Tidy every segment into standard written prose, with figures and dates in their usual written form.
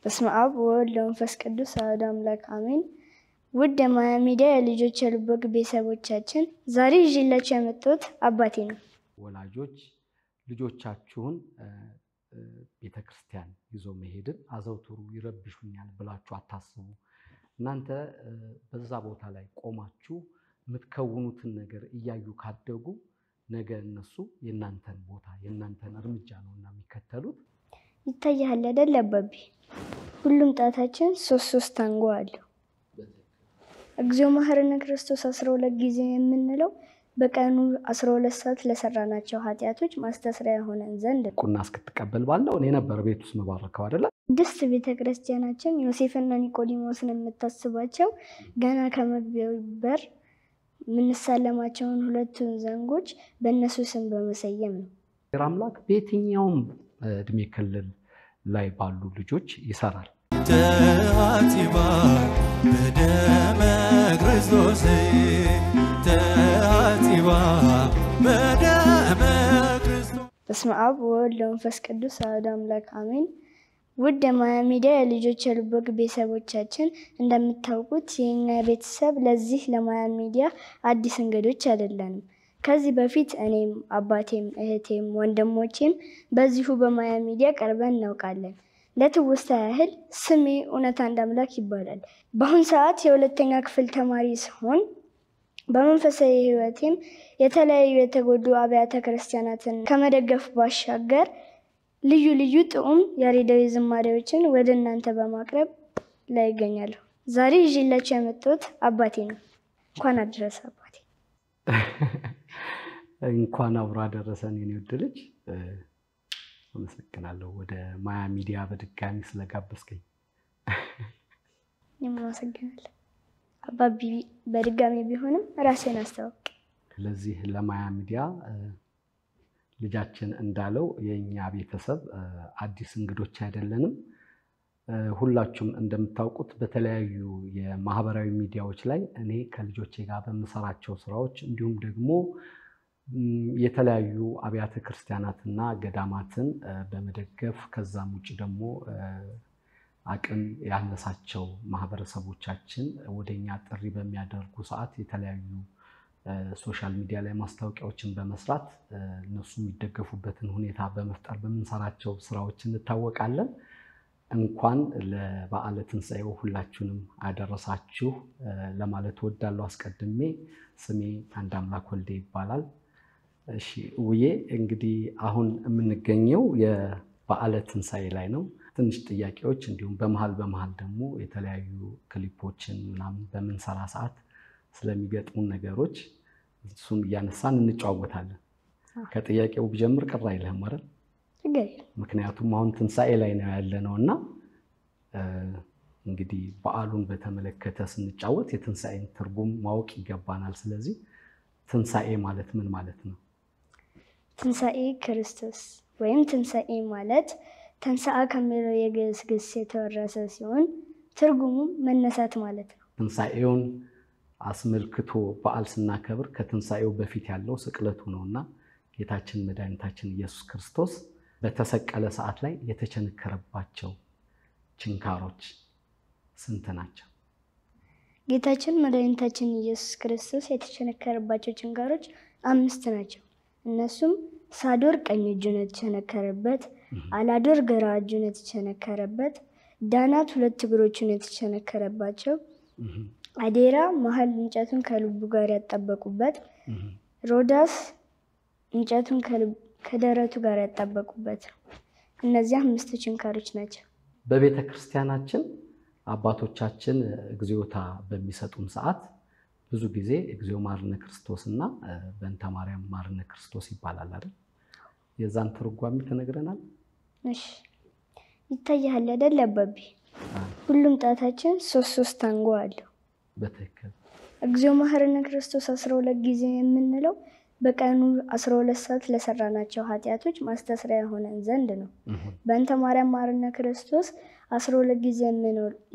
በስመ አብ ወወልድ ወመንፈስ ቅዱስ አሐዱ አምላክ አሜን። ውድ የማያ ሚዲያ የልጆች የልቦግ ቤተሰቦቻችን ዛሬ ይዤላችሁ የመጣሁት አባቴ ነው። ወላጆች ልጆቻችሁን ቤተክርስቲያን ይዞ መሄድን አዘውትሩ ይረብሹኛል ብላችሁ አታስቡ። እናንተ በዛ ቦታ ላይ ቆማችሁ የምትከውኑትን ነገር እያዩ ካደጉ ነገ እነሱ የናንተን ቦታ የናንተን እርምጃ ነውና የሚከተሉት። ይታያል አይደል አባቢ? ሁሉም ጣታችን ሶስት አንጓ አለው። እግዚኦ መሐረነ ክርስቶስ 12 ጊዜ የምንለው በቀኑ 12 ሰዓት ለሰራናቸው ኃጢያቶች ማስተስሪያ ሆነን ዘንድ ቁና እስክትቀበል ባለው እኔ ነበር ቤት ውስጥ መባረከው አይደል? ቅድስት ቤተክርስቲያናችን ዮሴፍና ኒቆዲሞስን የምታስባቸው ገና ከመግቢያው በር ምንሳለማቸውን ሁለቱን ዘንጎች በእነሱ ስም በመሰየም ነው። አምላክ በየትኛውም እድሜ ክልል ላይ ባሉ ልጆች ይሰራል። ተአቲባ በደመ ክርስቶስ ተአቲባ በደመ ክርስቶስ። በስመ አብ ወወልድ ወመንፈስ ቅዱስ አሐዱ አምላክ አሜን። ውድ የማያ ሚዲያ የልጆች የልቦግ ቤተሰቦቻችን እንደምታውቁት የኛ ቤተሰብ ለዚህ ለማያ ሚዲያ አዲስ እንግዶች አይደለንም። ከዚህ በፊት እኔም አባቴም እህቴም ወንድሞቼም በዚሁ በማያ ሚዲያ ቀርበን እናውቃለን። ለትውስታ ያህል ስሜ እውነት አንድ አምላክ ይባላል። በአሁን ሰዓት የሁለተኛ ክፍል ተማሪ ሲሆን በመንፈሳዊ ህይወቴም የተለያዩ የተጎዱ አብያተ ክርስቲያናትን ከመደገፍ ባሻገር ልዩ ልዩ ጥዑም ያሬዳዊ ዝማሬዎችን ወደ እናንተ በማቅረብ ላይ ይገኛለሁ። ዛሬ ይዤላችሁ የመጣሁት አባቴ ነው። እንኳን አደረሰ አባቴ። እንኳን አብሮ አደረሰን የኔ ውድ ልጅ። አመሰግናለሁ ወደ ማያ ሚዲያ በድጋሚ ስለጋበዝከኝ። አመሰግናለሁ አባቢ። በድጋሚ ቢሆንም ራሴን አስተዋውቅ። ለዚህ ለማያ ሚዲያ ልጃችን እንዳለው የኛ ቤተሰብ አዲስ እንግዶች አይደለንም። ሁላችሁም እንደምታውቁት በተለያዩ የማህበራዊ ሚዲያዎች ላይ እኔ ከልጆቼ ጋር በመሰራቸው ስራዎች እንዲሁም ደግሞ የተለያዩ አብያተ ክርስቲያናትና ገዳማትን በመደገፍ ከዛም ውጪ ደግሞ አቅም ያነሳቸው ማህበረሰቦቻችን ወደኛ ጥሪ በሚያደርጉ ሰዓት የተለያዩ ሶሻል ሚዲያ ላይ ማስታወቂያዎችን በመስራት እነሱ የሚደገፉበትን ሁኔታ በመፍጠር በመንሰራቸው ስራዎች እንታወቃለን። እንኳን ለበዓለ ትንሣኤው ሁላችሁንም አደረሳችሁ ለማለት ወዳለው አስቀድሜ ስሜ አንድ አምላክ ወልዴ ይባላል። እሺ ውዬ እንግዲህ አሁን የምንገኘው የበዓለ ትንሣኤ ላይ ነው። ትንሽ ጥያቄዎች እንዲሁም በመሃል ደግሞ የተለያዩ ክሊፖችን ምናምን በመንሰራ ሰዓት ስለሚገጥሙን ነገሮች እሱን እያነሳን እንጫወታለን። ከጥያቄው ቢጀምር ቅር አይልህም አይደል? ምክንያቱም አሁን ትንሣኤ ላይ ነው ያለነውና እንግዲህ በዓሉን በተመለከተ ስንጫወት የትንሣኤን ትርጉም ማወቅ ይገባናል። ስለዚህ ትንሣኤ ማለት ምን ማለት ነው? ትንሣኤ ክርስቶስ ወይም ትንሣኤ ማለት ተንሥአ ከሚለው የግዕዝ ግስ የተወረሰ ሲሆን ትርጉሙም መነሳት ማለት ነው። ትንሣኤውን አስመልክቶ በዓል ስናከብር ከትንሣኤው በፊት ያለው ስቅለቱ ነውና ጌታችን መድኃኒታችን ኢየሱስ ክርስቶስ በተሰቀለ ሰዓት ላይ የተቸነከረባቸው ችንካሮች ስንት ናቸው? ጌታችን መድኃኒታችን ኢየሱስ ክርስቶስ የተቸነከረባቸው ችንካሮች 5 ናቸው። እነሱም ሳዶር ቀኝ እጁን የተቸነከረበት፣ አላዶር ግራ እጁን የተቸነከረበት፣ ዳናት 2 እግሮቹን የተቸነከረባቸው፣ አዴራ መሃል እንጨቱን ከልቡ ጋር ያጣበቁበት፣ ሮዳስ እንጨቱን ከደረቱ ጋር ያጣበቁበት። እነዚህ 5 ችንካሮች ናቸው። በቤተ ክርስቲያናችን አባቶቻችን እግዚኦታ በሚሰጡን ሰዓት ብዙ ጊዜ እግዚኦ መሐረነ ክርስቶስና በእንተ ማርያም መሐረነ ክርስቶስ ይባላል አይደል? የዛን ትርጓሜ ተነግረናል። እሺ ይታያል አይደል አባቢ? ሁሉም ጣታችን ሶስት አንጓ አለው። በትክክል እግዚኦ መሐረነ ክርስቶስ 12 ጊዜ የምንለው በቀኑ 12 ሰዓት ለሰራናቸው ኃጢያቶች ማስተስሪያ ሆነን ዘንድ ነው። በእንተ ማርያም መሐረነ ክርስቶስ 12 ጊዜ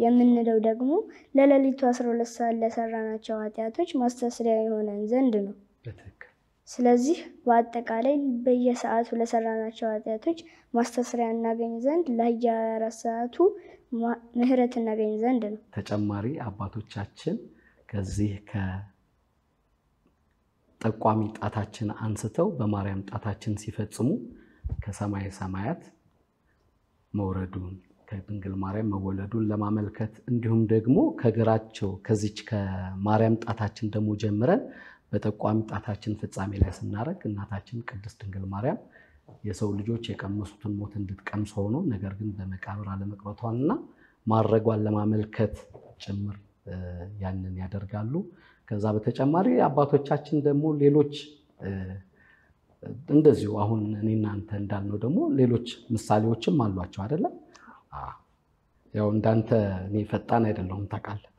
የምንለው ደግሞ ለሌሊቱ 12 ሰዓት ለሰራናቸው ኃጢያቶች ማስተስሪያ ሆነን ዘንድ ነው። ስለዚህ በአጠቃላይ በየሰዓቱ ለሰራናቸው ኃጢአቶች ማስተስሪያ እናገኝ ዘንድ ለ24 ሰዓቱ ምህረት እናገኝ ዘንድ ነው። ተጨማሪ አባቶቻችን ከዚህ ከጠቋሚ ጣታችን አንስተው በማርያም ጣታችን ሲፈጽሙ ከሰማይ ሰማያት መውረዱን ከድንግል ማርያም መወለዱን ለማመልከት እንዲሁም ደግሞ ከግራቸው ከዚች ከማርያም ጣታችን ደግሞ ጀምረን በጠቋሚ ጣታችን ፍጻሜ ላይ ስናረግ እናታችን ቅድስት ድንግል ማርያም የሰው ልጆች የቀመሱትን ሞት እንድትቀምስ ሆኖ ነገር ግን በመቃብር አለመቅረቷንና ማረጓን ለማመልከት ጭምር ያንን ያደርጋሉ። ከዛ በተጨማሪ አባቶቻችን ደግሞ ሌሎች እንደዚሁ አሁን እኔና አንተ እንዳልነው ደግሞ ሌሎች ምሳሌዎችም አሏቸው አይደለ? ያው እንዳንተ እኔ ፈጣን አይደለሁም ታውቃለህ።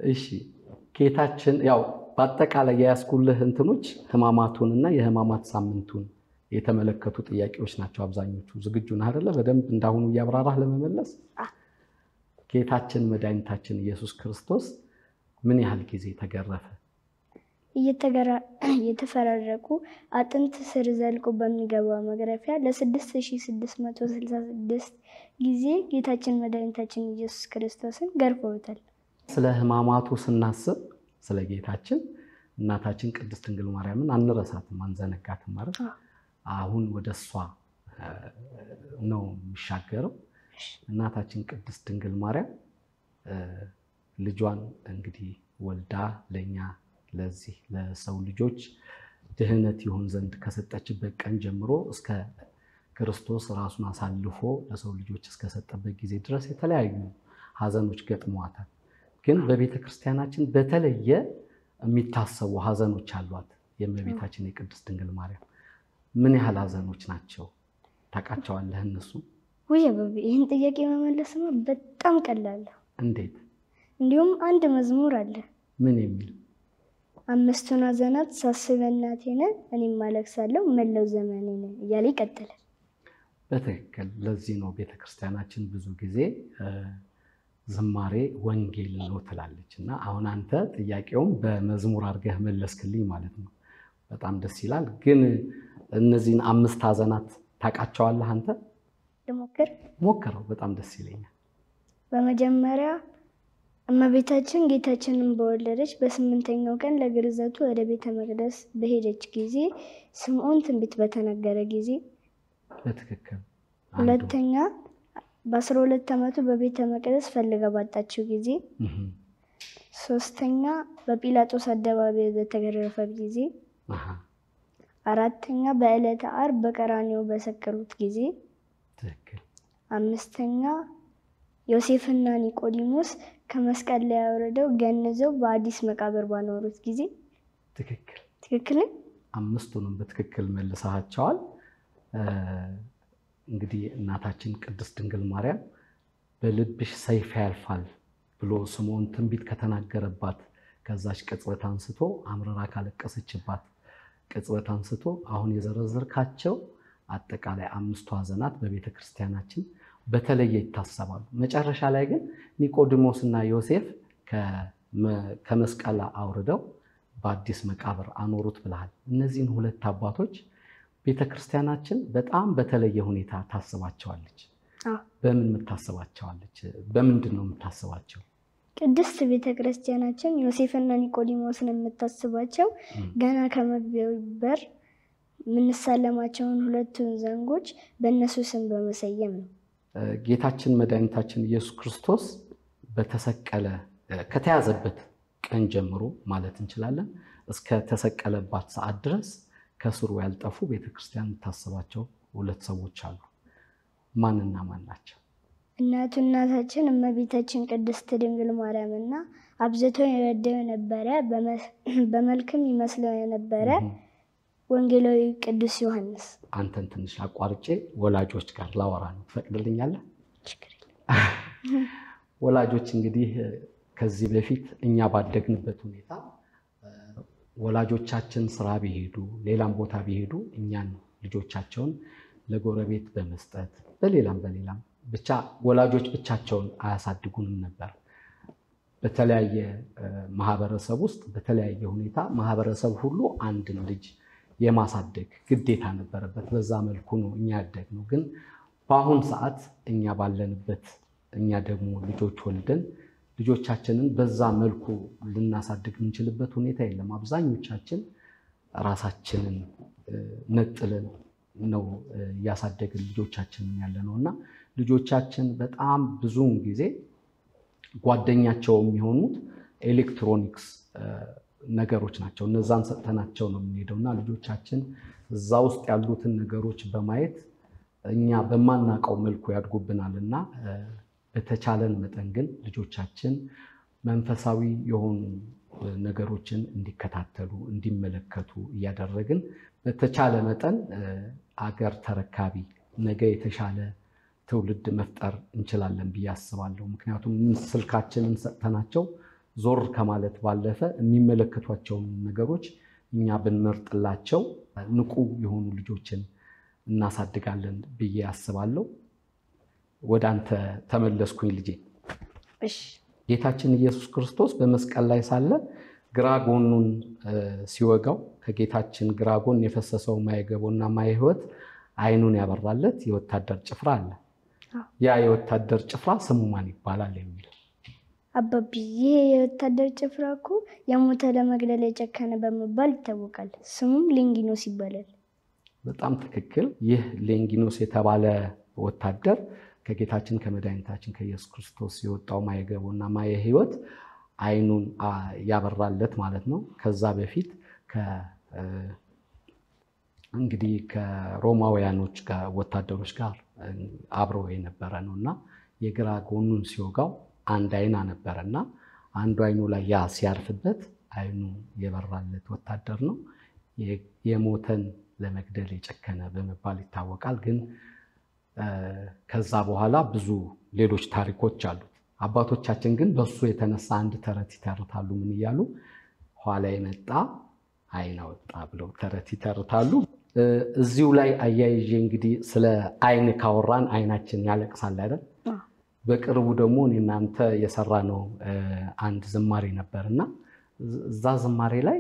እሺ ጌታችን ያው በአጠቃላይ ያስኩልህ እንትኖች ህማማቱንና የህማማት ሳምንቱን የተመለከቱ ጥያቄዎች ናቸው አብዛኞቹ። ዝግጁ ነህ አይደለ? በደንብ እንዳሁኑ እያብራራህ ለመመለስ። ጌታችን መድኃኒታችን ኢየሱስ ክርስቶስ ምን ያህል ጊዜ ተገረፈ? እየተፈራረቁ አጥንት ስር ዘልቆ በሚገባው መግረፊያ ለ6666 ጊዜ ጌታችን መድኃኒታችን ኢየሱስ ክርስቶስን ገርፈውታል። ስለ ህማማቱ ስናስብ ስለ ጌታችን እናታችን ቅድስት ድንግል ማርያምን አንረሳትም አንዘነጋትም ማለት አሁን ወደሷ ነው የሚሻገረው። እናታችን ቅድስት ድንግል ማርያም ልጇን እንግዲህ ወልዳ ለኛ ለዚህ ለሰው ልጆች ድህነት ይሆን ዘንድ ከሰጠችበት ቀን ጀምሮ እስከ ክርስቶስ ራሱን አሳልፎ ለሰው ልጆች እስከሰጠበት ጊዜ ድረስ የተለያዩ ሀዘኖች ገጥመዋታል። ግን በቤተ ክርስቲያናችን በተለየ የሚታሰቡ ሀዘኖች አሏት። የእመቤታችን የቅድስት ድንግል ማርያም ምን ያህል ሀዘኖች ናቸው ታውቃቸዋለህ? እነሱ ወይ አባቢ ይህን ጥያቄ መመለስማ በጣም ቀላል ነው። እንዴት? እንዲሁም አንድ መዝሙር አለ። ምን የሚል? አምስቱን ሀዘናት ሳስብ እናቴ ነህ እኔም አለቅሳለሁ መላው ዘመኔ ነህ እያለ ይቀጥላል። በትክክል። ለዚህ ነው ቤተ ክርስቲያናችን ብዙ ጊዜ ዝማሬ ወንጌል ነው ትላለች። እና አሁን አንተ ጥያቄውን በመዝሙር አድርገህ መለስክልኝ ማለት ነው። በጣም ደስ ይላል። ግን እነዚህን 5 ሀዘናት ታውቃቸዋለህ አንተ? ሞክረው፣ በጣም ደስ ይለኛል። በመጀመሪያ እመቤታችን ጌታችንን በወለደች በ8ኛው ቀን ለግርዘቱ ወደ ቤተ መቅደስ በሄደች ጊዜ ስምዖን ትንቢት በተነገረ ጊዜ። በትክክል። ሁለተኛ በ12 ዓመቱ በቤተ መቅደስ ፈልጋ ባጣችው ጊዜ። ሶስተኛ በጲላጦስ አደባባይ በተገረፈ ጊዜ። አራተኛ በዕለተ ዓርብ በቀራንዮ በሰቀሉት ጊዜ። ትክክል። አምስተኛ ዮሴፍና ኒቆዲሞስ ከመስቀል ላይ አውርደው ገንዘው በአዲስ መቃብር ባኖሩት ጊዜ። ትክክል። ትክክል። አምስቱንም በትክክል መልሰሃቸዋል። እንግዲህ እናታችን ቅድስት ድንግል ማርያም በልብሽ ሰይፍ ያልፋል ብሎ ስምዖን ትንቢት ከተናገረባት ከዛች ቅጽበት አንስቶ አምርራ ካለቀሰችባት ቅጽበት አንስቶ አሁን የዘረዘርካቸው አጠቃላይ 5ቱ ሀዘናት በቤተ ክርስቲያናችን በተለየ ይታሰባሉ። መጨረሻ ላይ ግን ኒቆዲሞስና ዮሴፍ ከመስቀል አውርደው በአዲስ መቃብር አኖሩት ብለሃል። እነዚህን 2 አባቶች ቤተ ክርስቲያናችን በጣም በተለየ ሁኔታ ታስባቸዋለች። በምን የምታስባቸዋለች? በምንድን ነው የምታስባቸው? ቅድስት ቤተ ክርስቲያናችን ዮሴፍና ኒቆዲሞስን የምታስባቸው ገና ከመግቢያው በር የምንሳለማቸውን 2ቱን ዘንጎች በእነሱ ስም በመሰየም ነው። ጌታችን መድኃኒታችን ኢየሱስ ክርስቶስ በተሰቀለ ከተያዘበት ቀን ጀምሮ ማለት እንችላለን እስከ ተሰቀለባት ሰዓት ድረስ ከስሩ ያልጠፉ ቤተክርስቲያን የምታስባቸው 2 ሰዎች አሉ። ማንና ማን ናቸው? እናታችን እመቤታችን ቅድስት ድንግል ማርያምና አብዝቶ የወደው የነበረ በመልክም ይመስለው የነበረ ወንጌላዊ ቅዱስ ዮሐንስ። አንተን ትንሽ አቋርጬ ወላጆች ጋር ላወራ ነው፣ ትፈቅድልኛለህ? ወላጆች እንግዲህ ከዚህ በፊት እኛ ባደግንበት ሁኔታ ወላጆቻችን ስራ ቢሄዱ ሌላም ቦታ ቢሄዱ እኛን ልጆቻቸውን ለጎረቤት በመስጠት በሌላም ብቻ ወላጆች ብቻቸውን አያሳድጉንም ነበር። በተለያየ ማህበረሰብ ውስጥ በተለያየ ሁኔታ ማህበረሰብ ሁሉ አንድን ልጅ የማሳደግ ግዴታ ነበረበት። በዛ መልኩ ነው እኛ ያደግነው። ግን በአሁን ሰዓት እኛ ባለንበት እኛ ደግሞ ልጆች ወልደን ልጆቻችንን በዛ መልኩ ልናሳድግ የምንችልበት ሁኔታ የለም። አብዛኞቻችን ራሳችንን ነጥለን ነው እያሳደግን ልጆቻችንን ያለነው እና ልጆቻችን በጣም ብዙውን ጊዜ ጓደኛቸው የሚሆኑት ኤሌክትሮኒክስ ነገሮች ናቸው። እነዛን ሰጥተናቸው ነው የምንሄደውና ልጆቻችን እዛ ውስጥ ያሉትን ነገሮች በማየት እኛ በማናውቀው መልኩ ያድጉብናልና በተቻለን መጠን ግን ልጆቻችን መንፈሳዊ የሆኑ ነገሮችን እንዲከታተሉ እንዲመለከቱ እያደረግን በተቻለ መጠን አገር ተረካቢ ነገ የተሻለ ትውልድ መፍጠር እንችላለን ብዬ አስባለሁ። ምክንያቱም ስልካችንን ሰጥተናቸው ዞር ከማለት ባለፈ የሚመለከቷቸው ነገሮች እኛ ብንመርጥላቸው ንቁ የሆኑ ልጆችን እናሳድጋለን ብዬ አስባለሁ። ወደ አንተ ተመለስኩኝ ልጄ። እሺ ጌታችን ኢየሱስ ክርስቶስ በመስቀል ላይ ሳለ ግራ ጎኑን ሲወጋው ከጌታችን ግራ ጎን የፈሰሰው ማየገቦና ማየህይወት አይኑን ያበራለት የወታደር ጭፍራ አለ። ያ የወታደር ጭፍራ ስሙ ማን ይባላል የሚል አባቢ ይሄ የወታደር ጭፍራ እኮ የሞተ ለመግደል የጨከነ በመባል ይታወቃል። ስሙም ሌንጊኖስ ይባላል። በጣም ትክክል። ይህ ሌንጊኖስ የተባለ ወታደር ከጌታችን ከመድኃኒታችን ከኢየሱስ ክርስቶስ የወጣው ማየገቦና ማየህይወት አይኑን ያበራለት ማለት ነው። ከዛ በፊት እንግዲህ ከሮማውያኖች ጋር ወታደሮች ጋር አብረው የነበረ ነውና የግራ ጎኑን ሲወጋው አንድ አይና ነበርና አንዱ አይኑ ላይ ያ ሲያርፍበት አይኑ የበራለት ወታደር ነው። የሞተን ለመግደል የጨከነ በመባል ይታወቃል። ግን ከዛ በኋላ ብዙ ሌሎች ታሪኮች አሉት። አባቶቻችን ግን በሱ የተነሳ አንድ ተረት ይተርታሉ። ምን እያሉ ኋላ የመጣ አይን አወጣ ብለው ተረት ይተርታሉ። እዚሁ ላይ አያይዤ እንግዲህ ስለ አይን ካወራን አይናችን ያለቅሳል አይደል? በቅርቡ ደግሞ እናንተ የሰራነው አንድ ዝማሬ ነበርና እዛ ዝማሬ ላይ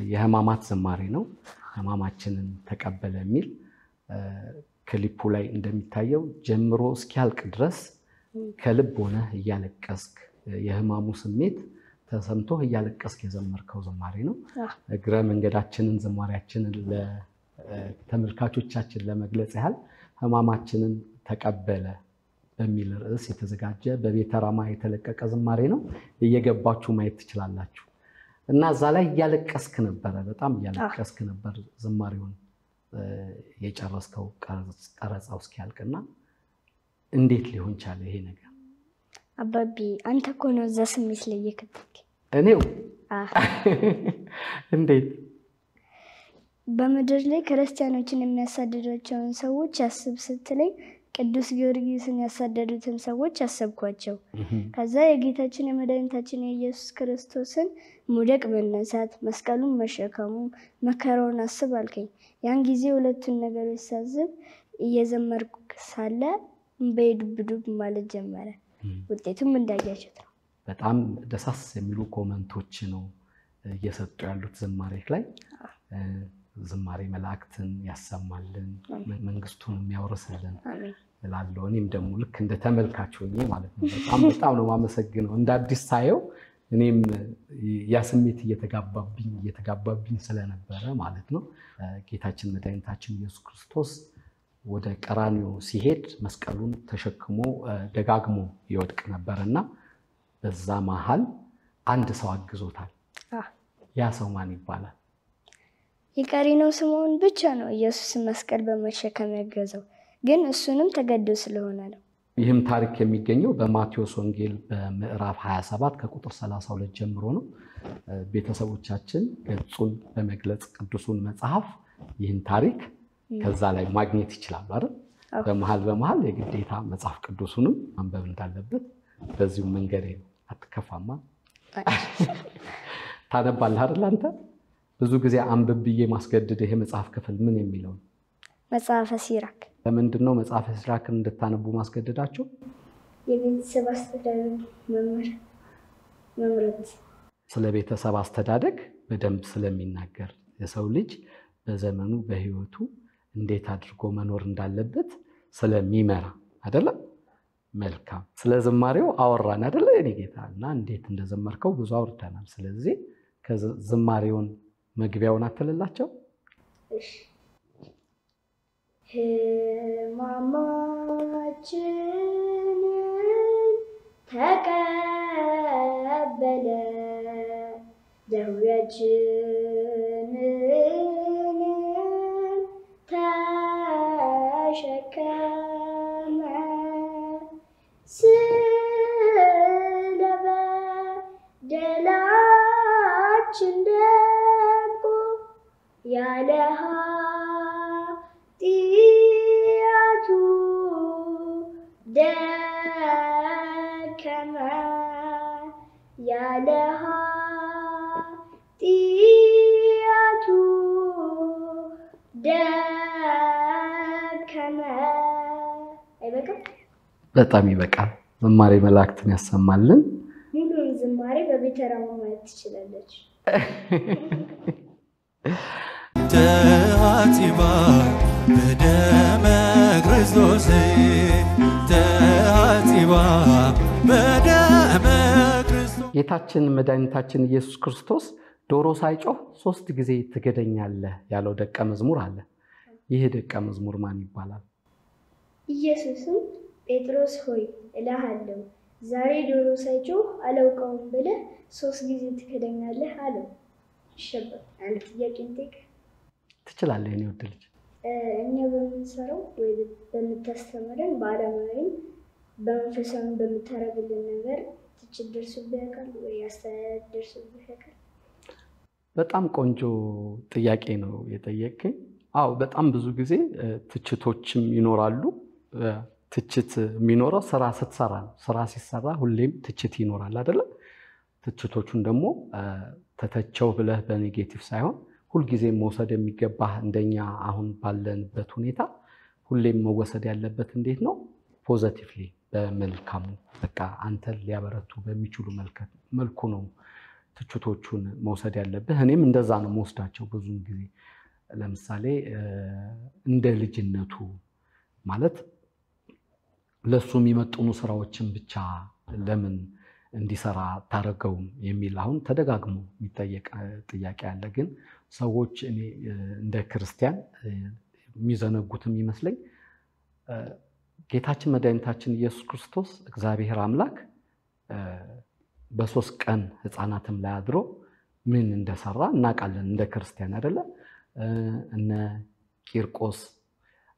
የህማማት ዝማሬ ነው። ህማማችንን ተቀበለ የሚል ክሊፑ ላይ እንደሚታየው ጀምሮ እስኪያልቅ ድረስ ከልብ ሆነ እያለቀስክ የህማሙ ስሜት ተሰምቶ እያለቀስክ የዘመርከው ዝማሬ ነው። እግረ መንገዳችንን ዝማሬያችንን ለተመልካቾቻችን ለመግለጽ ያህል ህማማችንን ተቀበለ በሚል ርዕስ የተዘጋጀ በቤተ ራማ የተለቀቀ ዝማሬ ነው። እየገባችሁ ማየት ትችላላችሁ። እና እዛ ላይ እያለቀስክ ነበረ፣ በጣም እያለቀስክ ነበር ዝማሬውን የጨረስከው ቀረጻው እስኪያልቅና እንዴት ሊሆን ቻለ ይሄ ነገር? አባቢ አንተ እኮ ነው እዛ ስሜት ላይ የከተትክ። እኔው እንዴት በምድር ላይ ክርስቲያኖችን የሚያሳድዷቸውን ሰዎች አስብ ስትለኝ ቅዱስ ጊዮርጊስን ያሳደዱትን ሰዎች አሰብኳቸው። ከዛ የጌታችን የመድኃኒታችን የኢየሱስ ክርስቶስን ሙደቅ መነሳት መስቀሉን መሸከሙ መከራውን አስብ አልከኝ። ያን ጊዜ ሁለቱን ነገሮች ሳስብ እየዘመርኩ ሳለ በዱብ ማለት ጀመረ። ውጤቱም እንዳያችሁት ነው። በጣም ደሳስ የሚሉ ኮመንቶች ነው እየሰጡ ያሉት ዝማሬ ላይ። ዝማሬ መላእክትን ያሰማልን መንግስቱን የሚያወርስልን እላለሁ። እኔም ደግሞ ልክ እንደ ተመልካች ሆኜ ማለት ነው በጣም ነው ማመሰግነው። እንደ አዲስ ሳየው እኔም ያ ስሜት እየተጋባብኝ ስለነበረ ማለት ነው። ጌታችን መድኃኒታችን ኢየሱስ ክርስቶስ ወደ ቀራንዮ ሲሄድ መስቀሉን ተሸክሞ ደጋግሞ ይወድቅ ነበርና በዛ መሃል አንድ ሰው አግዞታል። ያ ሰው ማን ይባላል? የቀሬናው ስምዖን ብቻ ነው ኢየሱስን መስቀል በመሸከም ያገዘው፣ ግን እሱንም ተገዶ ስለሆነ ነው። ይህም ታሪክ የሚገኘው በማቴዎስ ወንጌል በምዕራፍ 27 ከቁጥር 32 ጀምሮ ነው። ቤተሰቦቻችን ገጹን በመግለጽ ቅዱሱን መጽሐፍ ይህን ታሪክ ከዛ ላይ ማግኘት ይችላሉ አይደል? በመሃል የግዴታ መጽሐፍ ቅዱሱንም ማንበብ እንዳለበት በዚሁ መንገድ ነው። አትከፋማ? ታነባለህ አይደል አንተ? ብዙ ጊዜ አንብብ ብዬ ማስገድድ ይሄ መጽሐፍ ክፍል ምን የሚለው ነው? መጽሐፈ ሲራክ። ለምንድነው መጽሐፈ ሲራክን እንድታነቡ ማስገድዳቸው? የቤተሰብ አስተዳደር መምህር መምረጥ ስለ ቤተሰብ አስተዳደግ በደንብ ስለሚናገር የሰው ልጅ በዘመኑ በህይወቱ እንዴት አድርጎ መኖር እንዳለበት ስለሚመራ አይደለ? መልካም። ስለ ዝማሬው አወራን አይደለ? የኔ ጌታ እና እንዴት እንደዘመርከው ብዙ አውርተናል። ስለዚህ ከዝማሬውን መግቢያውን አትልላቸው። እሺ ሕማማችንን ተቀበለ ደዌያችንን ተሸከመ ስለ በደላችን ደምቆ ያለ ኃጢአቱ ደከመ ያለ ኃጢአቱ ደከመ። አይበቃም? በጣም ይበቃል። ዝማሬ መላእክትን ያሰማልን። ሙሉን ዝማሬ በቤተ ራማ ማየት ትችላለች። ተአጽባ በደመ ክርስቶስ ተአጽባ በደመ ክርስቶስ። ጌታችን መድኃኒታችን ኢየሱስ ክርስቶስ ዶሮ ሳይጮህ 3 ጊዜ ትገደኛለህ ያለው ደቀ መዝሙር አለ። ይህ ደቀ መዝሙር ማን ይባላል? ኢየሱስም ጴጥሮስ ሆይ እልሃለሁ ዛሬ ዶሮ ሳይጮህ አላውቀውም ብለህ 3 ጊዜ ትክደኛለህ አለው። ይሸበል አንድ ጥያቄ እንጠይቅ። ትችላለህ የኔ ውድ ልጅ። እኛ በምንሰራው ወይ በምታስተምረን በዓለማዊም በመንፈሳዊም በምታረግልን ነገር ትችት ደርሶብህ ያውቃል ወይ አስተያየት ደርሶብህ ያውቃል? በጣም ቆንጆ ጥያቄ ነው የጠየቀኝ። አዎ በጣም ብዙ ጊዜ ትችቶችም ይኖራሉ። ትችት የሚኖረው ስራ ስትሰራ ነው። ስራ ሲሰራ ሁሌም ትችት ይኖራል አይደለ? ትችቶቹን ደግሞ ተተቸው ብለህ በኔጌቲቭ ሳይሆን ሁልጊዜም መውሰድ የሚገባህ እንደኛ አሁን ባለንበት ሁኔታ ሁሌም መወሰድ ያለበት እንዴት ነው? ፖዚቲቭሊ በመልካሙ በቃ አንተን ሊያበረቱ በሚችሉ መልኩ ነው ትችቶቹን መውሰድ ያለብህ። እኔም እንደዛ ነው መወስዳቸው ብዙን ጊዜ። ለምሳሌ እንደ ልጅነቱ ማለት ለሱ የሚመጡኑ ስራዎችን ብቻ ለምን እንዲሰራ ታረገውም የሚል አሁን ተደጋግሞ የሚጠየቅ ጥያቄ አለ። ግን ሰዎች እኔ እንደ ክርስቲያን የሚዘነጉትም ይመስለኝ ጌታችን መድኃኒታችን ኢየሱስ ክርስቶስ እግዚአብሔር አምላክ በ3 ቀን ህፃናትም ላይ አድሮ ምን እንደሰራ እናውቃለን እንደ ክርስቲያን አይደለ? እነ ቂርቆስ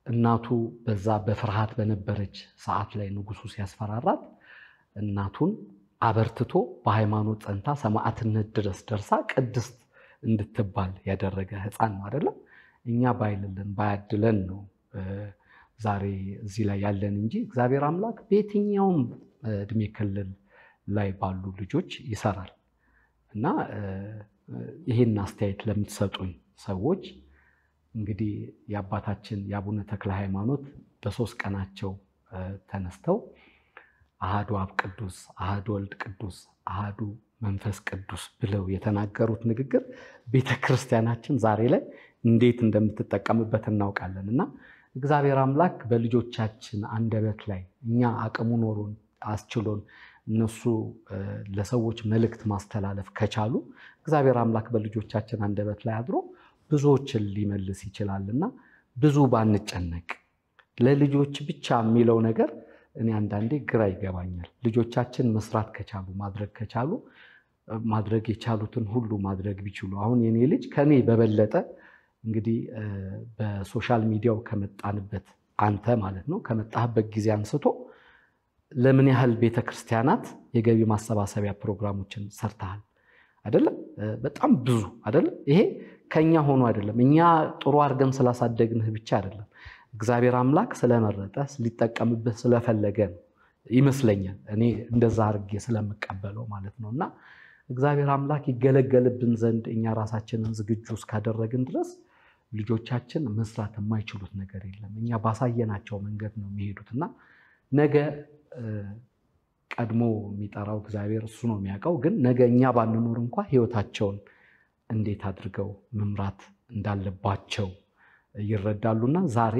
እናቱ በዛ በፍርሃት በነበረች ሰዓት ላይ ንጉሱ ሲያስፈራራት እናቱን አበርትቶ በሃይማኖት ጸንታ ሰማዕትነት ድረስ ደርሳ ቅድስት እንድትባል ያደረገ ህፃን ነው አይደለ? እኛ ባይልልን ባያድለን ነው ዛሬ እዚህ ላይ ያለን እንጂ እግዚአብሔር አምላክ በየትኛውም እድሜ ክልል ላይ ባሉ ልጆች ይሰራል። እና ይሄን አስተያየት ለምትሰጡኝ ሰዎች እንግዲህ የአባታችን የአቡነ ተክለ ሃይማኖት በ3 ቀናቸው ተነስተው አሃዱ አብ ቅዱስ፣ አሃዱ ወልድ ቅዱስ፣ አሃዱ መንፈስ ቅዱስ ብለው የተናገሩት ንግግር ቤተክርስቲያናችን ዛሬ ላይ እንዴት እንደምትጠቀምበት እናውቃለን። እና እግዚአብሔር አምላክ በልጆቻችን አንደበት ላይ እኛ አቅሙ ኖሮን አስችሎን እነሱ ለሰዎች መልእክት ማስተላለፍ ከቻሉ እግዚአብሔር አምላክ በልጆቻችን አንደበት ላይ አድሮ ብዙዎችን ሊመልስ ይችላልና ብዙ ባንጨነቅ ለልጆች ብቻ የሚለው ነገር እኔ አንዳንዴ ግራ ይገባኛል። ልጆቻችን መስራት ከቻሉ ማድረግ ከቻሉ ማድረግ የቻሉትን ሁሉ ማድረግ ቢችሉ አሁን የኔ ልጅ ከኔ በበለጠ እንግዲህ በሶሻል ሚዲያው ከመጣንበት አንተ ማለት ነው ከመጣህበት ጊዜ አንስቶ ለምን ያህል ቤተክርስቲያናት የገቢ ማሰባሰቢያ ፕሮግራሞችን ሰርተሃል አይደለም? በጣም ብዙ አይደለም? ይሄ ከኛ ሆኖ አይደለም፣ እኛ ጥሩ አድርገን ስላሳደግንህ ብቻ አይደለም። እግዚአብሔር አምላክ ስለመረጠ ሊጠቀምብህ ስለፈለገ ነው ይመስለኛል። እኔ እንደዛ አድርጌ ስለምቀበለው ማለት ነውና እግዚአብሔር አምላክ ይገለገልብን ዘንድ እኛ ራሳችንን ዝግጁ እስካደረግን ድረስ ልጆቻችን መስራት የማይችሉት ነገር የለም። እኛ ባሳየናቸው መንገድ ነው የሚሄዱትና ነገ ቀድሞ የሚጠራው እግዚአብሔር እሱ ነው የሚያውቀው። ግን ነገ እኛ ባንኖር እንኳን ህይወታቸውን እንዴት አድርገው መምራት እንዳለባቸው ይረዳሉና ዛሬ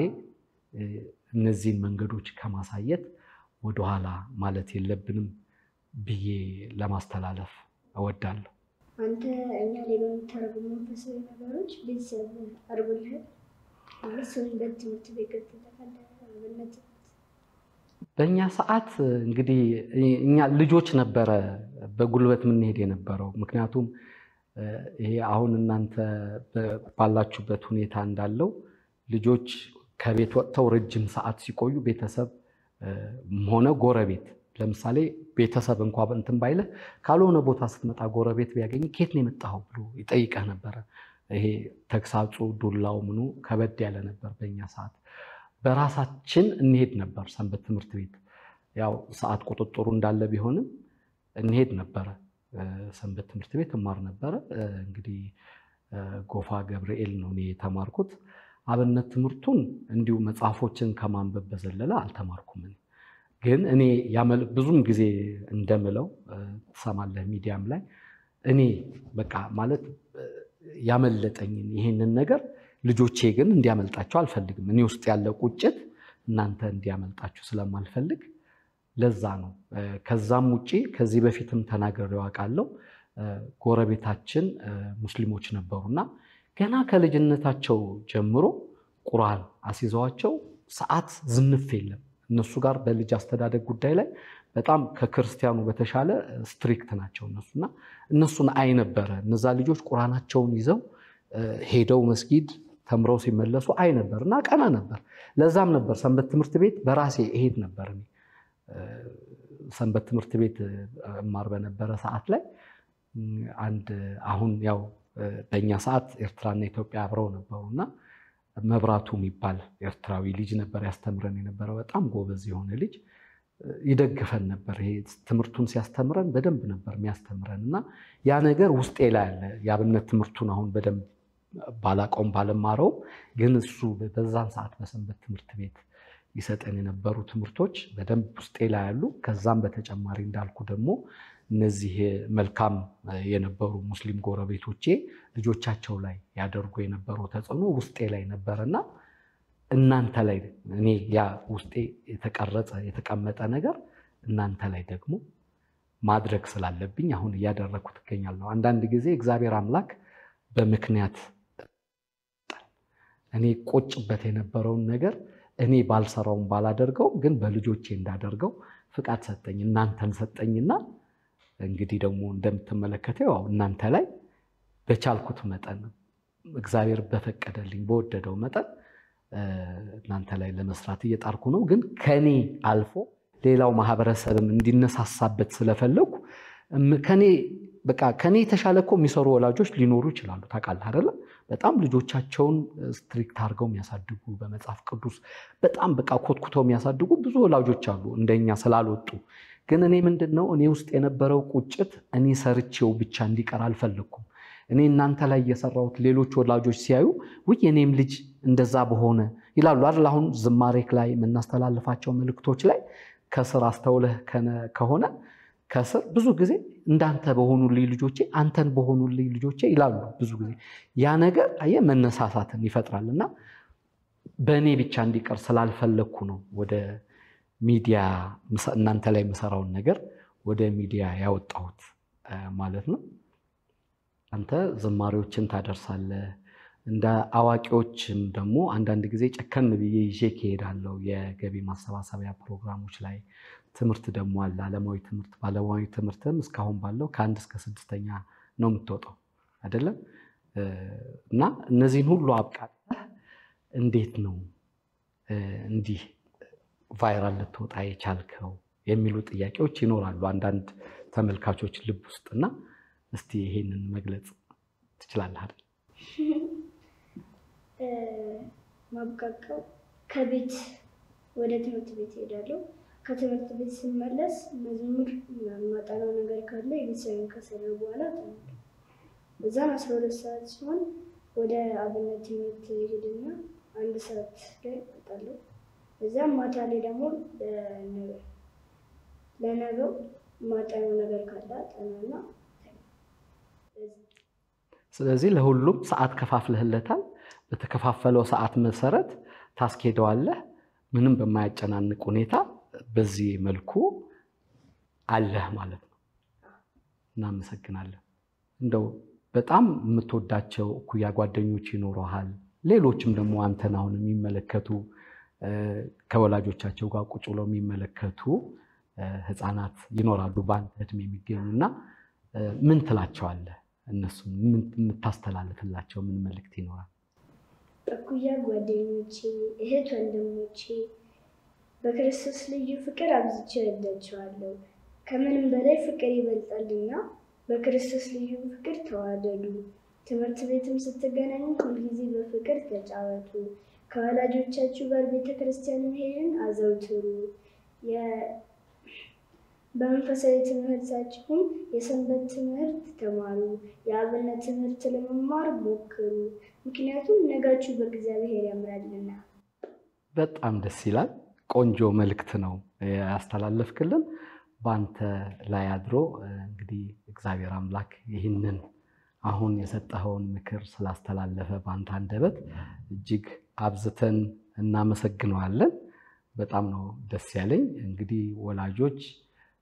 እነዚህን መንገዶች ከማሳየት ወደኋላ ማለት የለብንም ብዬ ለማስተላለፍ እወዳለሁ። አንተ እኛ ሌሎች ተረጉም መንፈሳዊ ነገሮች ቤተሰብ አርጎልህ ለሰው እንደትምህርት ቤት ተተካለ። በእኛ ሰዓት እንግዲህ እኛ ልጆች ነበረ በጉልበት የምንሄድ የነበረው። ምክንያቱም ይሄ አሁን እናንተ ባላችሁበት ሁኔታ እንዳለው ልጆች ከቤት ወጥተው ረጅም ሰዓት ሲቆዩ ቤተሰብ ሆነ ጎረቤት ለምሳሌ ቤተሰብ እንኳን እንትን ባይለ ካልሆነ ቦታ ስትመጣ ጎረቤት ቢያገኝ ከየት ነው የመጣው ብሎ ይጠይቀህ ነበር። ይሄ ተክሳጹ ዱላው ምኑ ከበድ ያለ ነበር። በእኛ ሰዓት በራሳችን እንሄድ ነበር ሰንበት ትምህርት ቤት። ያው ሰዓት ቁጥጥሩ እንዳለ ቢሆንም እንሄድ ነበር ሰንበት ትምህርት ቤት እማር ነበር። እንግዲህ ጎፋ ገብርኤል ነው እኔ የተማርኩት። አብነት ትምህርቱን እንዲሁ መጽሐፎችን ከማንበብ በዘለለ አልተማርኩም። ግን እኔ ብዙም ጊዜ እንደምለው ተሰማለህ ሚዲያም ላይ እኔ በቃ ማለት ያመለጠኝን ይሄንን ነገር ልጆቼ ግን እንዲያመልጣቸው አልፈልግም። እኔ ውስጥ ያለው ቁጭት እናንተ እንዲያመልጣችሁ ስለማልፈልግ ለዛ ነው። ከዛም ውጪ ከዚህ በፊትም ተናግሬው አውቃለሁ። ጎረቤታችን ሙስሊሞች ነበሩና ገና ከልጅነታቸው ጀምሮ ቁርአን አስይዘዋቸው ሰዓት ዝንፍ የለም። እነሱ ጋር በልጅ አስተዳደግ ጉዳይ ላይ በጣም ከክርስቲያኑ በተሻለ ስትሪክት ናቸው እነሱና እነሱን አይ ነበር። እነዛ ልጆች ቁርአናቸውን ይዘው ሄደው መስጊድ ተምረው ሲመለሱ አይ ነበርና ቀና ነበር። ለዛም ነበር ሰንበት ትምህርት ቤት በራሴ እሄድ ነበር። ሰንበት ትምህርት ቤት እማር በነበረ ሰዓት ላይ አንድ አሁን ያው በእኛ ሰዓት ኤርትራና ኢትዮጵያ አብረው ነበሩና መብራቱ የሚባል ኤርትራዊ ልጅ ነበር ያስተምረን የነበረው። በጣም ጎበዝ የሆነ ልጅ ይደግፈን ነበር። ይሄ ትምህርቱን ሲያስተምረን በደንብ ነበር የሚያስተምረንና ያ ነገር ውስጤ ላይ አለ። ያብነት ትምህርቱን አሁን በደንብ ባላቆም ባለማረው ግን እሱ በዛን ሰዓት በሰንበት ትምህርት ቤት ይሰጠን የነበሩ ትምህርቶች በደንብ ውስጤ ላይ ያሉ። ከዛም በተጨማሪ እንዳልኩ ደግሞ እነዚህ መልካም የነበሩ ሙስሊም ጎረቤቶቼ ልጆቻቸው ላይ ያደርጉ የነበረው ተጽዕኖ ውስጤ ላይ ነበርና እናንተ ላይ እኔ ያ ውስጤ የተቀረጸ የተቀመጠ ነገር እናንተ ላይ ደግሞ ማድረግ ስላለብኝ አሁን እያደረኩት እገኛለሁ። አንዳንድ ጊዜ እግዚአብሔር አምላክ በምክንያት እኔ ቆጭበት የነበረውን ነገር እኔ ባልሰራውም ባላደርገው ግን በልጆቼ እንዳደርገው ፍቃድ ሰጠኝ። እናንተን ሰጠኝና እንግዲህ ደግሞ እንደምትመለከተው እናንተ ላይ በቻልኩት መጠን እግዚአብሔር በፈቀደልኝ በወደደው መጠን እናንተ ላይ ለመስራት እየጣርኩ ነው። ግን ከኔ አልፎ ሌላው ማህበረሰብም እንዲነሳሳበት ስለፈለኩ ከኔ የተሻለኮ የሚሰሩ ወላጆች ሊኖሩ ይችላሉ። ታውቃለህ አይደል? በጣም ልጆቻቸውን ስትሪክት አድርገው የሚያሳድጉ በመጽሐፍ ቅዱስ በጣም ኮትኩተው የሚያሳድጉ ብዙ ወላጆች አሉ እንደኛ ስላልወጡ። ግን እኔ ምንድነው እኔ ውስጥ የነበረው ቁጭት እኔ ሰርቼው ብቻ እንዲቀር አልፈለኩም። እኔ እናንተ ላይ የሰራሁት ሌሎች ወላጆች ሲያዩ ወይ የኔም ልጅ እንደዛ በሆነ ይላሉ አይደል? አሁን ዝማሬክ ላይ የምናስተላልፋቸው መልእክቶች ላይ ከስር አስተውለህ ከሆነ ከስር ብዙ ጊዜ እንዳንተ በሆኑልኝ ልጆቼ አንተን በሆኑልኝ ልጆቼ ይላሉ ብዙ ጊዜ። ያ ነገር መነሳሳትን ይፈጥራልና በእኔ ብቻ እንዲቀር ስላልፈለኩ ነው ወደ ሚዲያ እናንተ ላይ መሰራውን ነገር ወደ ሚዲያ ያወጣሁት ማለት ነው። አንተ ዝማሬዎችን ታደርሳለህ። እንደ አዋቂዎችም ደግሞ አንዳንድ ጊዜ ጨከን ብዬ ይዤ እሄዳለሁ የገቢ ማሰባሰቢያ ፕሮግራሞች ላይ። ትምህርት ደግሞ አለ ዓለማዊ ትምህርት። ባለሙያዊ ትምህርትም እስካሁን ባለው ከ1 እስከ 6ኛ ነው የምትወጣው አይደለም? እና እነዚህን ሁሉ አብቃቀህ እንዴት ነው እንዲህ ቫይራል ልትወጣ የቻልከው የሚሉ ጥያቄዎች ይኖራሉ አንዳንድ ተመልካቾች ልብ ውስጥና እስቲ ይሄንን መግለጽ ትችላለህ አይደል? ማብቃቀው ከቤት ወደ ትምህርት ቤት ሄዳለሁ። ከትምህርት ቤት ስመለስ መዝሙር ማጠናው ነገር ካለ የቤተሰብን ከሰራው በኋላ አጠናለሁ። በዛም 12 ሰዓት ሲሆን ወደ አብነት ትምህርት ሄድና 1 ሰዓት ላይ እወጣለሁ። በዛም ማታ ላይ ደግሞ ለነገው ማጠናው ነገር ካለ አጠናና ስለዚህ ለሁሉም ሰዓት ከፋፍለህለታል። በተከፋፈለው ሰዓት መሰረት ታስኬደዋለህ። ምንም በማያጨናንቅ ሁኔታ በዚህ መልኩ አለህ ማለት ነው። እናመሰግናለን። እንደው በጣም የምትወዳቸው እኩያ ጓደኞች ይኖረሃል። ሌሎችም ደግሞ አንተን አሁን የሚመለከቱ ከወላጆቻቸው ጋር ቁጭ ብለው የሚመለከቱ ህፃናት ይኖራሉ በአንተ እድሜ የሚገኙና ምን ትላቸዋለህ? እነሱን ምን የምታስተላልፍላቸው ምን መልእክት ይኖራል? እኩያ ጓደኞቼ፣ እህት ወንድሞቼ በክርስቶስ ልዩ ፍቅር አብዝቼ እወዳቸዋለሁ። ከምንም በላይ ፍቅር ይበልጣልና በክርስቶስ ልዩ ፍቅር ተዋደዱ። ትምህርት ቤትም ስትገናኙ ሁልጊዜ በፍቅር ተጫወቱ። ከወላጆቻችሁ ጋር ቤተክርስቲያን መሄድን አዘውትሩ። በመንፈሳዊ ትምህርታችሁም የሰንበት ትምህርት ተማሩ። የአብነት ትምህርት ለመማር ሞክሩ፣ ምክንያቱም ነጋችሁ በእግዚአብሔር ያምራልና። በጣም ደስ ይላል። ቆንጆ መልእክት ነው ያስተላለፍክልን። በአንተ ላይ አድሮ እንግዲህ እግዚአብሔር አምላክ ይህንን አሁን የሰጠኸውን ምክር ስላስተላለፈ በአንተ አንደበት እጅግ አብዝተን እናመሰግነዋለን። በጣም ነው ደስ ያለኝ። እንግዲህ ወላጆች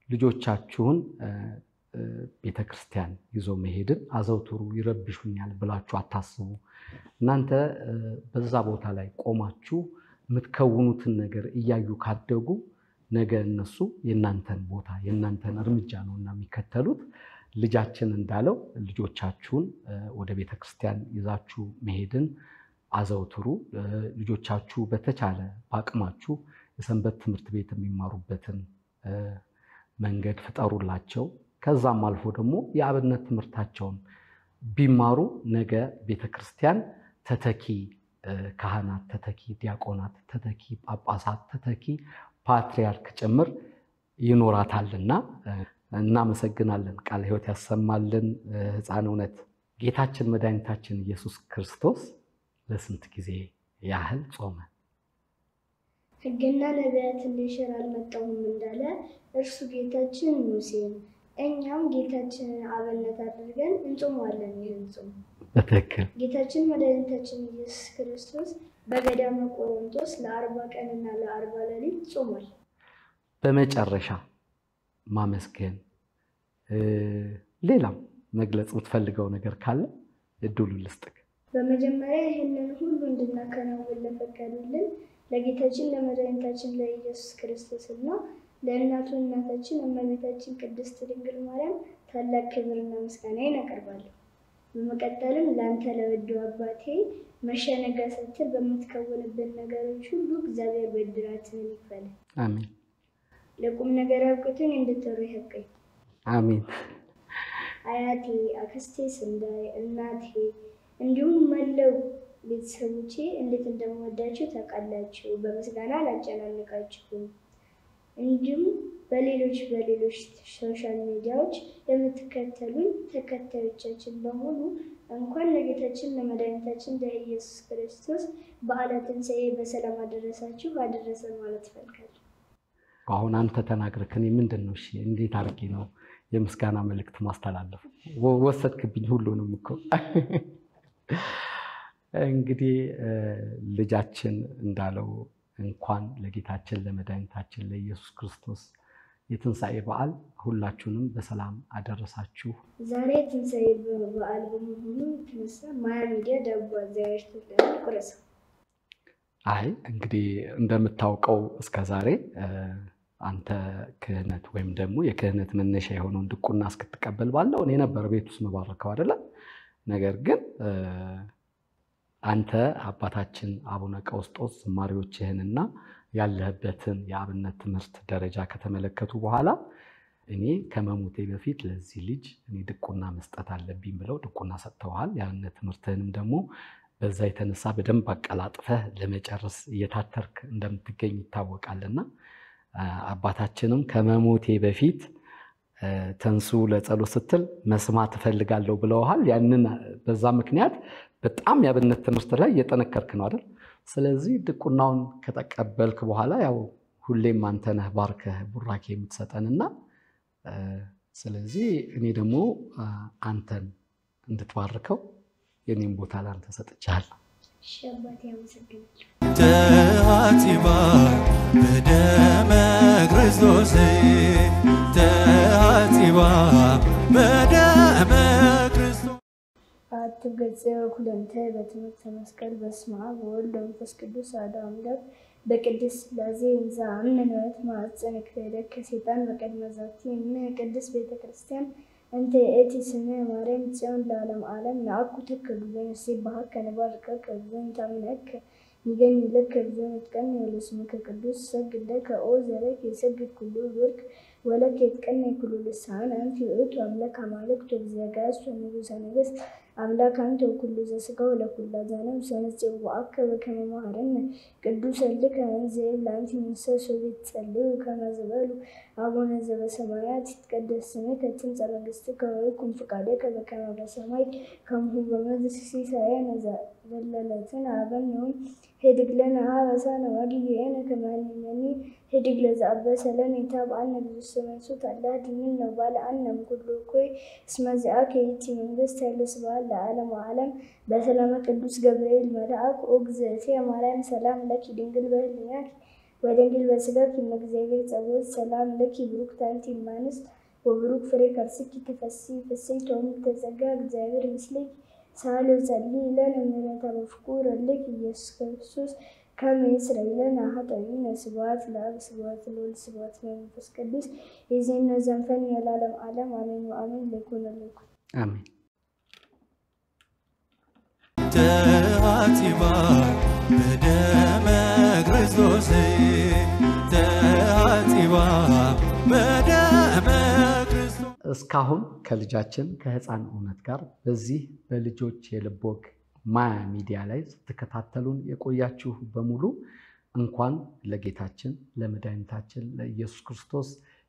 ልጆቻችሁን ቤተክርስቲያን ይዞ መሄድን አዘውትሩ። ይረብሹኛል ብላችሁ አታስቡ። እናንተ በዛ ቦታ ላይ ቆማችሁ የምትከውኑትን ነገር እያዩ ካደጉ ነገ እነሱ የእናንተን ቦታ የእናንተን እርምጃ ነውና የሚከተሉት። ልጃችን እንዳለው ልጆቻችሁን ወደ ቤተክርስቲያን ይዛችሁ መሄድን አዘውትሩ። ልጆቻችሁ በተቻለ አቅማችሁ የሰንበት ትምህርት ቤት የሚማሩበትን መንገድ ፍጠሩላቸው። ከዛም አልፎ ደግሞ የአብነት ትምህርታቸውን ቢማሩ ነገ ቤተክርስቲያን ተተኪ ካህናት፣ ተተኪ ዲያቆናት፣ ተተኪ ጳጳሳት፣ ተተኪ ፓትርያርክ ጭምር ይኖራታልና እናመሰግናለን። ቃለ ሕይወት ያሰማልን። ሕፃን እውነት ጌታችን መድኃኒታችን ኢየሱስ ክርስቶስ ለስንት ጊዜ ያህል ጾመ? ሕግና ነቢያትን ሊሽር አልመጣሁም እንዳለ እርሱ ጌታችን ሙሴን፣ እኛም ጌታችንን አብነት አድርገን እንጾማለን። ይህን ጾም በትክክል ጌታችን መድኃኒታችን ኢየሱስ ክርስቶስ በገዳመ ቆሮንቶስ ለ40 ቀንና ለ40 ሌሊት ጾሟል። በመጨረሻ ማመስገን ሌላም መግለጽ የምትፈልገው ነገር ካለ እድሉን ልስጥክ። በመጀመሪያ ይህንን ሁሉ እንድናከናውን ለፈቀዱልን ለጌታችን ለመድኃኒታችን ለኢየሱስ ክርስቶስና ለእናቱ እናታችን እመቤታችን ቅድስት ድንግል ማርያም ታላቅ ክብርና ምስጋና አቀርባለሁ። በመቀጠልም ለአንተ ለወዱ አባቴ መሸነጋ ሳትል በምትከውንብን ነገሮች ሁሉ እግዚአብሔር ብድራትን ይክፈል። አሜን። ለቁም ነገር አብቅቶኝ እንድትኖር ይህቀኝ። አሜን። አያቴ፣ አክስቴ ስንዳይ፣ እናቴ እንዲሁም መለው ቤተሰቦቼ እንዴት እንደምወዳችሁ ታውቃላችሁ። በምስጋና አላጨናንቃችሁም። እንዲሁም በሌሎች ሶሻል ሚዲያዎች የምትከተሉኝ ተከታዮቻችን በሙሉ እንኳን ለጌታችን ለመድኃኒታችን ለኢየሱስ ክርስቶስ በዓለ ትንሣኤ በሰላም አደረሳችሁ አደረሰን ማለት እፈልጋለሁ። አሁን አንተ ተናግረህ እኔ ምንድን ነው እሺ እንዴት አድርጌ ነው የምስጋና መልእክት ማስተላለፍ? ወሰድክብኝ ሁሉንም እኮ። እንግዲህ ልጃችን እንዳለው እንኳን ለጌታችን ለመድኃኒታችን ለኢየሱስ ክርስቶስ የትንሣኤ በዓል ሁላችሁንም በሰላም አደረሳችሁ። ዛሬ የትንሣኤ በዓል በመሆኑ የተነሳ ማያ ሚዲያ ዳቦ አዘጋጅቶልናል። ቁረስ። አይ እንግዲህ እንደምታውቀው እስከዛሬ አንተ ክህነት ወይም ደግሞ የክህነት መነሻ የሆነውን ድቁና እስክትቀበል ባለው እኔ ነበር ቤት ውስጥ መባረከው አይደለ? ነገር ግን አንተ አባታችን አቡነ ቀውስጦስ ዝማሬዎችህንና ያለህበትን የአብነት ትምህርት ደረጃ ከተመለከቱ በኋላ እኔ ከመሞቴ በፊት ለዚህ ልጅ እኔ ድቁና መስጠት አለብኝ ብለው ድቁና ሰጥተዋል። የአብነት ትምህርትህንም ደግሞ በዛ የተነሳ በደንብ አቀላጥፈህ ለመጨረስ እየታተርክ እንደምትገኝ ይታወቃልና አባታችንም ከመሞቴ በፊት ተንሱ ለጸሎት ስትል መስማት እፈልጋለሁ ብለዋል። ያንን በዛ ምክንያት በጣም የአብነት ትምህርት ላይ እየጠነከርክ ነው አይደል? ስለዚህ ድቁናውን ከተቀበልክ በኋላ ያው ሁሌም አንተ ነህ ባርከህ ቡራኬ የምትሰጠንና ስለዚህ እኔ ደግሞ አንተን እንድትባርከው የኔን ቦታ ላንተ ሰጥቻለሁ። ሸባት ያመሰግናለሁ። ተአጽባ በደመ ክርስቶስ ተአጽባ በደመ ክርስቶስ አትገጽ ኩለንተ በትምህርተ መስቀል በስመ አብ ወወልድ ወመንፈስ ቅዱስ አሐዱ አምላክ በቅድስት ሥላሴ እንዘ አምነንበት ማኅፀነ ክህደት ከሴጣን በቀድመ ዛቲ ቅድስት ቤተ ክርስቲያን እንተ የእቲ ስመ ማርያም ጽዮን ለዓለም ዓለም ነአኩትከ እግዚእነ ሲባሃከ ነባርከከ እግዚእነ ታምነከ ንገኒ ለከ እግዚእነ ጥቀኒ ወለስምከ ቅዱስ ሰግድ ለከ ኦ ዘረክ የሰግድ ኩሉ ብርክ ወለከ ይትቀኒ ኩሉ ልሳን አንቲ ውእቱ አምላክ አማልክት ወእግዚአብሔር ወንጉሠ ነገሥት አምላክ አንተ ወኩሉ ዘሥጋ ወለኩሉ ዘነፍስ ሰንጽዋከ በከመ መሐረነ ቅዱስ እልከ እንዘ ለአንቲ ምንሰሶ ጸልዩ ከመ ዝበሉ አቡነ ዘበሰማያት ይትቀደስ ስምከ ትምጻእ መንግሥትከ ወይኩን ፈቃድከ በከመ በሰማይ ከማሁ በምድር ሲሳየነ ዘለለዕለትነ ሀበነ ኅድግ ለነ አበሳነ ወጌጋየነ ከመ ንሕነኒ ኅድግ ለዘአበሰ ለነ ኢታብአነ ንጉሥ መንሱት አላ ድኅነነ ወባልዐነ እምኩሉ እኩይ እስመ ዚአከ ይእቲ መንግሥት ኃይለ ስብሐት ለዓለመ ዓለም በሰላመ ቅዱስ ገብርኤል መልአክ ኦ እግዝእትየ ማርያም ሰላም ለኪ ድንግል በሕሊናኪ ወድንግል በሥጋኪ እም እግዚአብሔር ጸባኦት ሰላም ለኪ ብሩክት አንቲ እምአንስት ወብሩክ ፍሬ ከርሥኪ ተፈሥሒ ፍሥሕት ወምልዕተ ጸጋ እግዚአብሔር ምስሌኪ ሳህል ወጸልዪ ለነ ምሕረተ በፍቁር ወልድኪ ኢየሱስ ክርስቶስ ከመ ይስረይ ለነ ኃጣውኢነ ስብሐት ለአብ ስብሐት ለወልድ ስብሐት ለመንፈስ ቅዱስ ይእዜሰ ዘልፈኒ ለዓለመ ዓለም አሜን ወአሜን ለይኩን ለይኩን አሜን። ተአጽባ በደመ ክርስቶስ ተአጽባ በደመ ክርስቶስ እስካሁን ከልጃችን ከህፃን እውነት ጋር በዚህ በልጆች የልብ ወግ ማያ ሚዲያ ላይ ስትከታተሉን የቆያችሁ በሙሉ እንኳን ለጌታችን ለመድኃኒታችን ለኢየሱስ ክርስቶስ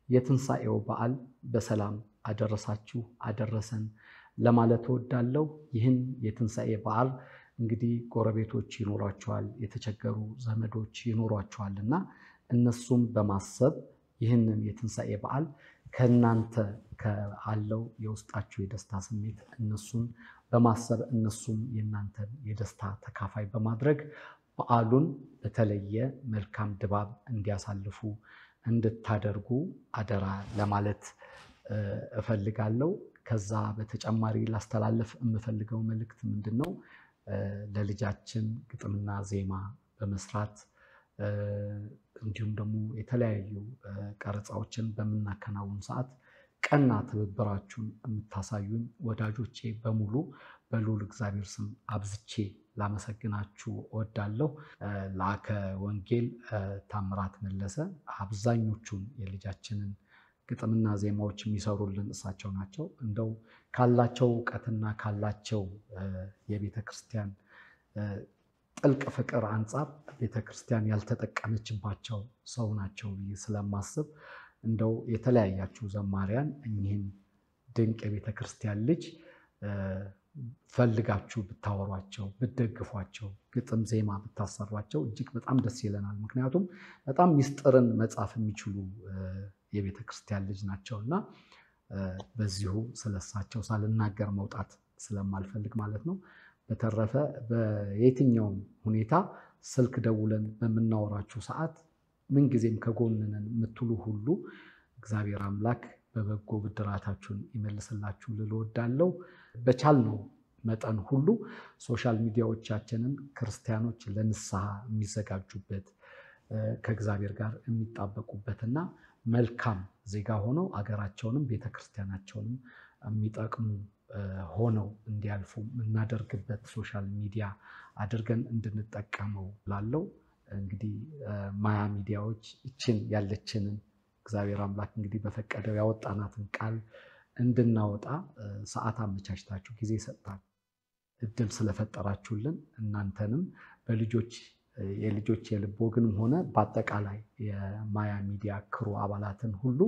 የትንሣኤው በዓል በሰላም አደረሳችሁ አደረሰን ለማለት እወዳለሁ። ይህን የትንሣኤ በዓል እንግዲህ ጎረቤቶች ይኖሯቸዋል፣ የተቸገሩ ዘመዶች ይኖሯቸዋልና እነሱም በማሰብ ይህንን የትንሣኤ በዓል ከእናንተ ካለው የውስጣችሁ የደስታ ስሜት እነሱን በማሰብ እነሱም የእናንተን የደስታ ተካፋይ በማድረግ በዓሉን በተለየ መልካም ድባብ እንዲያሳልፉ እንድታደርጉ አደራ ለማለት እፈልጋለሁ። ከዛ በተጨማሪ ላስተላለፍ የምፈልገው መልእክት ምንድነው? ለልጃችን ግጥምና ዜማ በመስራት እንዲሁም ደግሞ የተለያዩ ቀረጻዎችን በመናከናውን ሰዓት ቀና ትብብራችሁን የምታሳዩን ወዳጆቼ በሙሉ በልዑል እግዚአብሔር ስም አብዝቼ ላመሰግናችሁ እወዳለሁ። ለአከ ወንጌል ታምራት መለሰ አብዛኞቹን የልጃችንን ግጥምና ዜማዎች የሚሰሩልን እሳቸው ናቸው። እንደው ካላቸው ዕውቀትና ካላቸው የቤተክርስቲያን ጥልቅ ፍቅር አንጻር ቤተክርስቲያን ያልተጠቀመችባቸው ሰው ናቸው ብዬ ስለማስብ እንደው የተለያያችሁ ዘማሪያን እኚህን ድንቅ የቤተክርስቲያን ልጅ ፈልጋችሁ ብታወሯቸው ብትደግፏቸው ግጥም ዜማ ብታሰሯቸው እጅግ በጣም ደስ ይለናል። ምክንያቱም በጣም ሚስጥርን መጻፍ የሚችሉ የቤተክርስቲያን ልጅ ናቸውና በዚሁ ስለሳቸው ሳልናገር መውጣት ስለማልፈልግ ማለት ነው። በተረፈ በየትኛውም ሁኔታ ስልክ ደውለን በመናወራችሁ ሰዓት ምን ጊዜም ከጎንነን የምትሉ ሁሉ እግዚአብሔር አምላክ በበጎ ብድራታችሁን ይመልስላችሁ ልል እወዳለሁ። በቻልነው መጠን ሁሉ ሶሻል ሚዲያዎቻችንን ክርስቲያኖች ለንስሐ የሚዘጋጁበት ከእግዚአብሔር ጋር የሚጣበቁበትና መልካም ዜጋ ሆነው አገራቸውንም ቤተክርስቲያናቸውንም የሚጠቅሙ ሆነው እንዲያልፉ እናደርግበት ሶሻል ሚዲያ አድርገን እንድንጠቀመው ላለው እንግዲህ ማያ ሚዲያዎች እችን ያለችንን እግዚአብሔር አምላክ እንግዲህ በፈቀደው ያወጣናትን ቃል እንድናወጣ ሰዓት አመቻችታችሁ ጊዜ ሰጥታችሁ እድል ስለፈጠራችሁልን እናንተንም በልጆች የልብ ወግንም ሆነ በአጠቃላይ የማያ ሚዲያ ክሩ አባላትን ሁሉ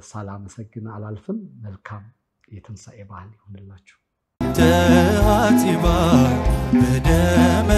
ሳላመሰግን አላልፍም። መልካም የትንሣኤ በዓል ይሁንላችሁ። ተአጽባ በደመ